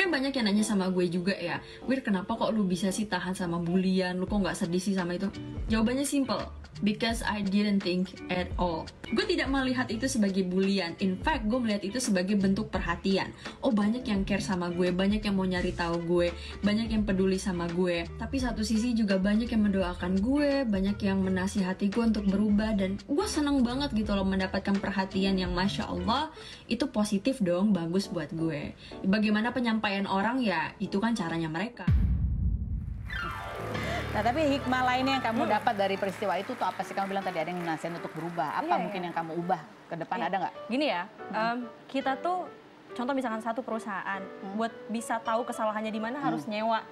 Kan banyak yang nanya sama gue juga ya, Wir kenapa kok lu bisa sih tahan sama bulian, lu kok nggak sedih sih sama itu? Jawabannya simple, because I didn't think at all. Gue tidak melihat itu sebagai bulian, in fact gue melihat itu sebagai bentuk perhatian. Oh banyak yang care sama gue, banyak yang mau nyari tahu gue, banyak yang peduli sama gue. Tapi satu sisi juga banyak yang mendoakan gue, banyak yang menasihati gue untuk berubah. Dan gue seneng banget gitu loh mendapatkan perhatian yang Masya Allah, itu positif dong, bagus buat gue. Bagaimana penyampaian orang ya, itu kan caranya mereka. Nah, tapi hikmah lainnya yang kamu dapat dari peristiwa itu tuh apa sih? Kamu bilang tadi ada yang nasihatin untuk berubah. Apa mungkin yang kamu ubah ke depan, ada nggak? Gini ya, kita tuh contoh misalkan satu perusahaan, buat bisa tahu kesalahannya di mana harus nyewa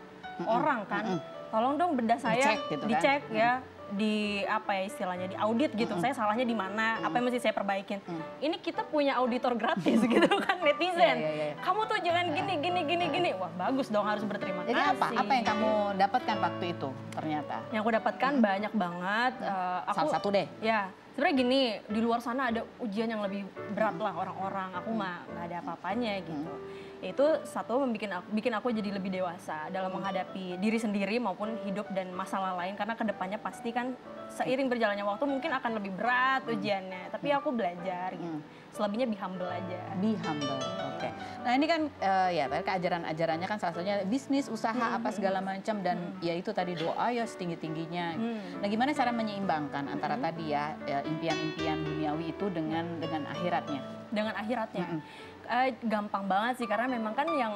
orang kan. Tolong dong bedah saya dicek ya, di apa ya istilahnya, di audit gitu. Saya salahnya di mana, apa yang mesti saya perbaikin. Ini kita punya auditor gratis gitu kan, netizen. Kamu tuh jangan gini. Wah bagus dong, harus berterima kasih. Jadi apa yang kamu dapatkan waktu itu ternyata? Yang aku dapatkan banyak banget. Salah satu deh. Ya, sebenarnya gini, di luar sana ada ujian yang lebih berat lah orang-orang. Aku mah nggak ada apa-apanya gitu. Itu satu bikin aku jadi lebih dewasa dalam menghadapi diri sendiri maupun hidup dan masalah lain, karena kedepannya pasti kan seiring berjalannya waktu mungkin akan lebih berat ujiannya, tapi aku belajar gitu. Selebihnya be humble aja. Be humble, oke. Nah ini kan ya keajaran-ajarannya kan salah satunya bisnis, usaha apa segala macam, dan ya itu tadi doa ya setinggi-tingginya. Nah gimana cara menyeimbangkan antara tadi ya impian-impian duniawi itu dengan akhiratnya? Dengan akhiratnya? Gampang banget sih, karena memang kan yang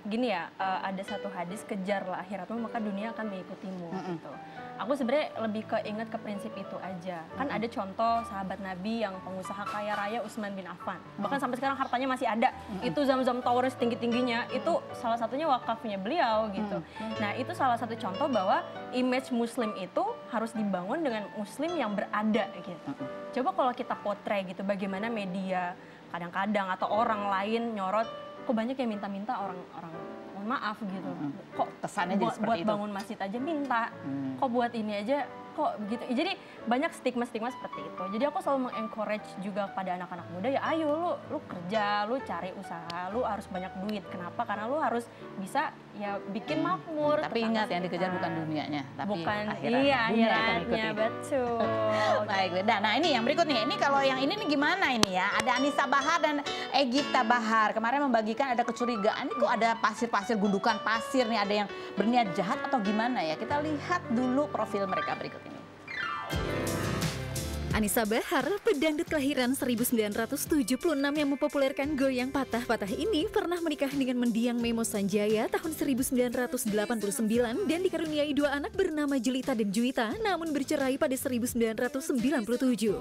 gini ya, ada satu hadis, kejarlah akhiratmu maka dunia akan mengikutimu gitu. Aku sebenarnya lebih keinget ke prinsip itu aja. Kan ada contoh sahabat Nabi yang pengusaha kaya raya Utsman bin Affan. Bahkan sampai sekarang hartanya masih ada. Itu Zamzam Tower setinggi-tingginya, itu salah satunya wakafnya beliau gitu. Nah itu salah satu contoh bahwa image muslim itu harus dibangun dengan muslim yang berada gitu. Coba kalau kita potret gitu, bagaimana media kadang-kadang atau orang lain nyorot, kok banyak yang minta-minta orang-orang, mohon maaf gitu, kok kesannya buat bangun masjid aja minta, kok buat ini aja kok begitu. Jadi banyak stigma-stigma seperti itu. Jadi aku selalu mengencourage juga pada anak-anak muda, ya ayo lu kerja, lu cari usaha, lu harus banyak duit. Kenapa? Karena lu harus bisa ya bikin makmur. Tapi ingat yang dikejar bukan dunianya, tapi bukan akhiratnya, betul. Baik, beda. Nah ini yang berikut nih, ini kalau yang ini nih gimana ini ya? Ada Anissa Bahar dan Egita Bahar. Kemarin membagikan ada kecurigaan, ini kok ada pasir-pasir, gundukan pasir nih, ada yang berniat jahat atau gimana ya? Kita lihat dulu profil mereka berikut ini. Anissa Bahar, pedangdut kelahiran 1976 yang mempopulerkan goyang patah-patah ini, pernah menikah dengan mendiang Memo Sanjaya tahun 1989 dan dikaruniai 2 anak bernama Jelita dan Juwita, namun bercerai pada 1997.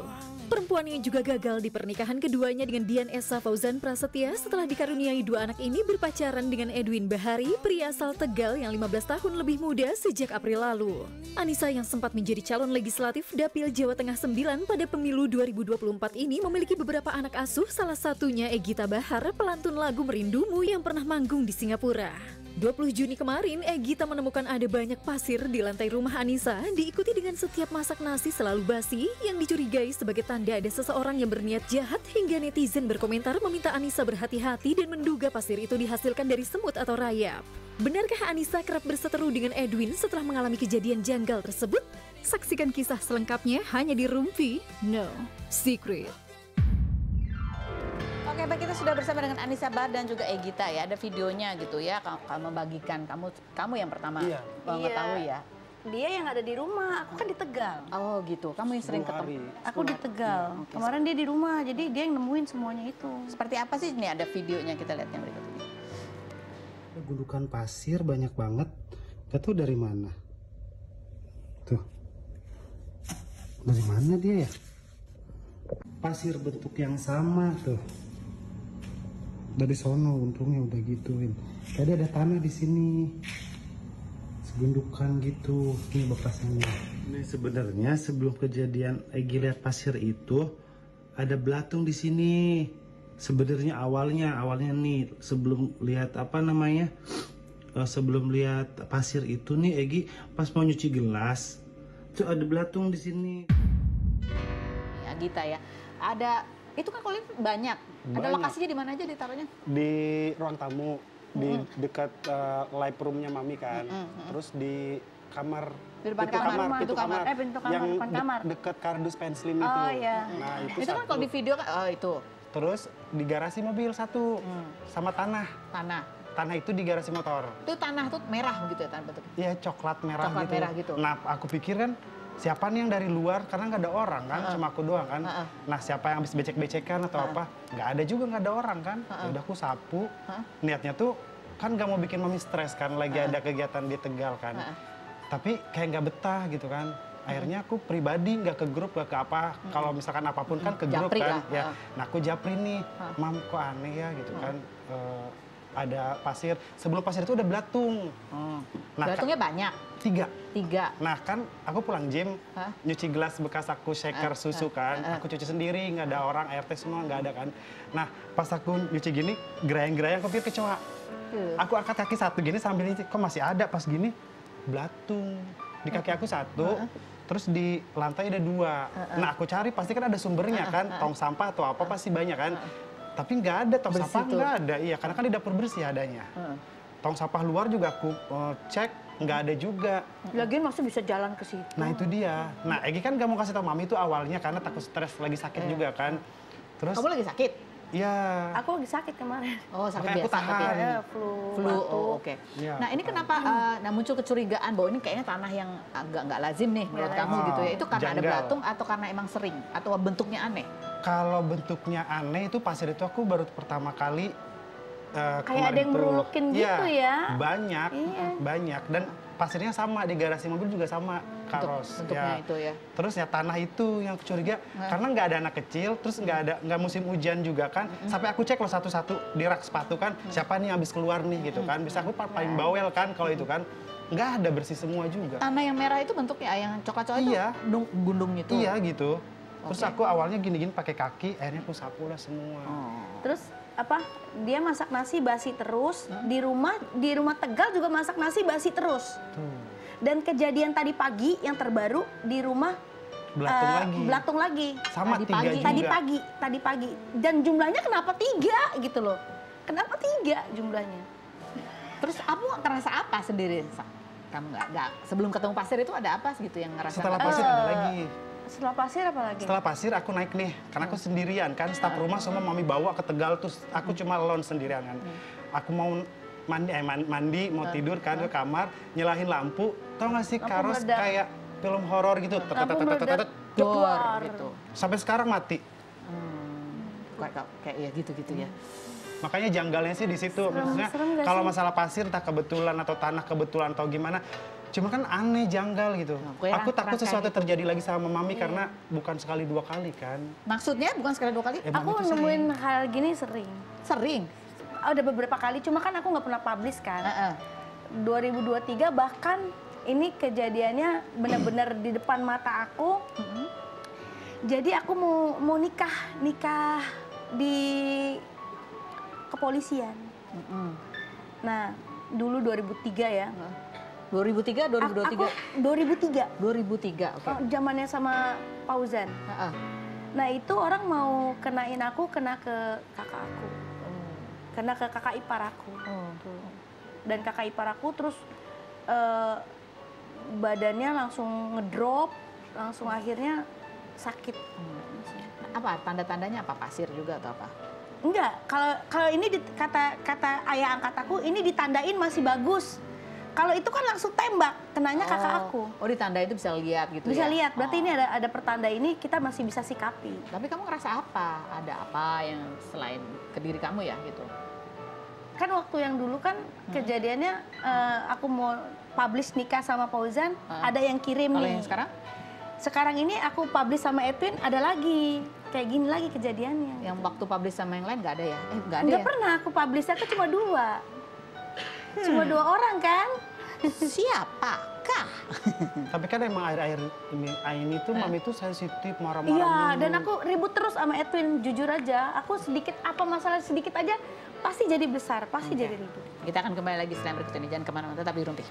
Perempuan ini juga gagal di pernikahan keduanya dengan Dian Esa Fauzan Prasetya setelah dikaruniai 2 anak ini berpacaran dengan Edwin Bahari, pria asal Tegal yang 15 tahun lebih muda sejak April lalu. Anissa yang sempat menjadi calon legislatif Dapil Jawa Tengah 9 pada pemilu 2024 ini memiliki beberapa anak asuh, salah satunya Egita Bahar, pelantun lagu Merindumu yang pernah manggung di Singapura. 20 Juni kemarin, Egita menemukan ada banyak pasir di lantai rumah Anissa, diikuti dengan setiap masak nasi selalu basi yang dicurigai sebagai tanda ada seseorang yang berniat jahat, hingga netizen berkomentar meminta Anissa berhati-hati dan menduga pasir itu dihasilkan dari semut atau rayap. Benarkah Anissa kerap berseteru dengan Edwin setelah mengalami kejadian janggal tersebut? Saksikan kisah selengkapnya hanya di Rumpi No Secret. Oke, baik, kita sudah bersama dengan Anissa Bahar dan juga Egita ya. Ada videonya gitu ya, kamu membagikan, kamu yang pertama mengetahui ya. Dia yang ada di rumah, aku kan di Tegal. Oh gitu, kamu yang sering ketemu. Aku di Tegal. Kemarin dia di rumah, jadi dia yang nemuin semuanya itu. Seperti apa sih? Ini ada videonya, kita lihat yang berikut ini. Ada gundukan pasir banyak banget, gak tahu dari mana. Tuh, dari mana dia ya? Pasir bentuk yang sama tuh. Dari sono untungnya udah gituin. Tadi ada tanah di sini, segundukan gitu. Ini bekasannya. Ini sebenarnya sebelum kejadian Egi lihat pasir itu ada belatung di sini. Sebenarnya awalnya nih sebelum lihat sebelum lihat pasir itu nih, Egi pas mau nyuci gelas tuh ada belatung di sini. Ya Gita ya, ada itu kan kalau banyak. Ada lokasinya di mana aja ditaruhnya? Di ruang tamu. di dekat live roomnya mami kan. Terus di kamar, Di depan kamar, pintu kamar. Pintu kamar, yang depan kamar. dekat kardus penslim itu. Oh, iya. Nah itu Itu kan satu. kalau di video kan, oh itu Terus di garasi mobil satu sama tanah. tanah. Tanah itu di garasi motor. Itu tanah tuh merah begitu ya tanah bentuknya. Iya coklat merah Coklat gitu. merah gitu. Nah aku pikir kan siapa nih yang dari luar karena nggak ada orang kan, cuma aku doang kan. Nah siapa yang habis becek-becekan atau apa? Nggak ada juga, nggak ada orang kan. Ya udah aku sapu. Niatnya tuh kan nggak mau bikin mami stres kan, lagi ada kegiatan di Tegal kan. Tapi kayak nggak betah gitu kan. Akhirnya aku pribadi nggak ke grup, nggak ke apa. Kalau misalkan apapun kan ke grup Japri kan. lah. Ya. Nah aku japri nih, mam kok aneh ya gitu kan. Ada pasir. Sebelum pasir itu udah belatung. Nah, Belatungnya banyak, 3. 3. Nah kan aku pulang gym, nyuci gelas bekas aku shaker susu kan, aku cuci sendiri, nggak ada orang, air teh semua nggak ada kan. Nah pas aku nyuci gini, gerayang-gerayang aku pikir kecoa. Aku angkat kaki satu gini sambil nyuci, kok masih ada pas gini, belatung. Di kaki aku satu, terus di lantai ada 2. Nah aku cari pasti kan ada sumbernya kan, tong sampah atau apa pasti banyak kan. Tapi nggak ada, tong sampah nggak ada, iya karena kan di dapur bersih adanya. Tong sampah luar juga aku cek, nggak ada juga. Lagian maksudnya bisa jalan ke situ. Nah itu dia. Nah Egi kan gak mau kasih tau mami itu awalnya karena takut stres, lagi sakit juga kan. Terus, Kamu lagi sakit? ya Aku lagi sakit kemarin. Oh sakit makanya aku biasa. tahan. Tapi ya. Flu. Flu, batuk. oh, oke. Iya. Nah ini kenapa nah muncul kecurigaan bahwa ini kayaknya tanah yang agak nggak lazim nih menurut kamu lazim. gitu ya? Itu karena ada Janggal. belatung atau karena emang sering atau bentuknya aneh? Kalau bentuknya aneh itu pasir itu aku baru pertama kali Kayak ada yang merulokin gitu ya? Banyak, Iya. banyak. Dan pasirnya sama, di garasi mobil juga sama, karos. Bentuknya itu ya. Terus ya tanah itu yang aku curiga, karena nggak ada anak kecil, terus nggak musim hujan juga kan. Sampai aku cek loh satu-satu di rak sepatu kan, siapa nih yang habis keluar nih gitu kan. Bisa aku paling bawel kan kalau itu kan. Nggak ada, bersih semua juga. Tanah yang merah itu bentuknya yang coklat-coklat Iya. itu gundung itu. Iya gitu. Terus aku awalnya gini-gini pakai kaki, akhirnya aku sapu lah semua. Terus apa? Dia masak nasi basi terus di rumah Tegal juga masak nasi basi terus. Tuh, Dan kejadian tadi pagi yang terbaru di rumah belatung lagi. lagi. Sama Tadi 3 pagi. juga. Tadi pagi. Dan jumlahnya kenapa 3 gitu loh? Kenapa 3 jumlahnya? Terus kamu ngerasa apa sendiri? Kamu nggak sebelum ketemu pasir itu ada apa gitu yang ngerasa? Setelah pasir ada lagi. Setelah pasir apa lagi? Setelah pasir aku naik nih, karena aku sendirian kan, staf rumah semua mami bawa ke Tegal, terus aku cuma alone sendirian kan. Aku mau mandi, mau tidur kan ke kamar, nyalahin lampu, tau gak sih Lampu karos meledak. kayak film horor gitu, Lampu meledak, Dor, keluar. gitu. sampai sekarang mati. Kayak ya gitu-gitu ya. Makanya janggalnya sih di situ. Maksudnya serem nggak kalau sih? masalah pasir entah kebetulan atau tanah kebetulan atau gimana, cuma kan aneh, janggal gitu. kayak Aku takut rangka sesuatu gitu. terjadi lagi sama mami karena bukan sekali 2 kali kan. Maksudnya bukan sekali 2 kali? Mami Aku tuh nemuin hal gini sering. Sering. Ada beberapa kali, cuma kan aku nggak pernah publish kan. Heeh. 2023 bahkan ini kejadiannya benar-benar di depan mata aku. Jadi aku mau nikah di kepolisian. Nah, dulu 2003 ya. 2003, 2023? Aku 2003. 2003, oke. Zamannya sama Fauzan. Heeh. Nah, itu orang mau kenain aku kena ke kakak aku. Kena ke kakak ipar aku. Dan kakak ipar aku terus badannya langsung ngedrop, langsung akhirnya sakit. Apa tanda-tandanya apa? Pasir juga atau apa? Enggak, kalau ini kata ayah angkat aku ini ditandain masih bagus. Kalau itu kan langsung tembak, kenanya kakak aku. Oh, ditanda itu bisa lihat gitu Bisa ya? lihat, berarti ini ada pertanda ini kita masih bisa sikapi. Tapi kamu ngerasa apa? Ada apa yang selain ke diri kamu ya gitu? Kan waktu yang dulu kan kejadiannya aku mau publish nikah sama Fauzan, ada yang kirim Kalau nih. yang sekarang? Sekarang ini aku publish sama Edwin, ada lagi. Kayak gini lagi kejadiannya. Yang waktu publish sama yang lain nggak ada ya? Nggak ada Nggak ya? pernah aku publish, aku cuma 2. Cuma 2 orang kan? Siapakah? Tapi kan emang air-air ini tuh mami tuh sensitif, marah-marah Iya, mulu. dan aku ribut terus sama Edwin, jujur aja. Aku sedikit, apa masalah sedikit aja, pasti jadi besar, pasti jadi ribut. Kita akan kembali lagi setelah berikut ini. Jangan kemana-mana, tetap di Rumpi.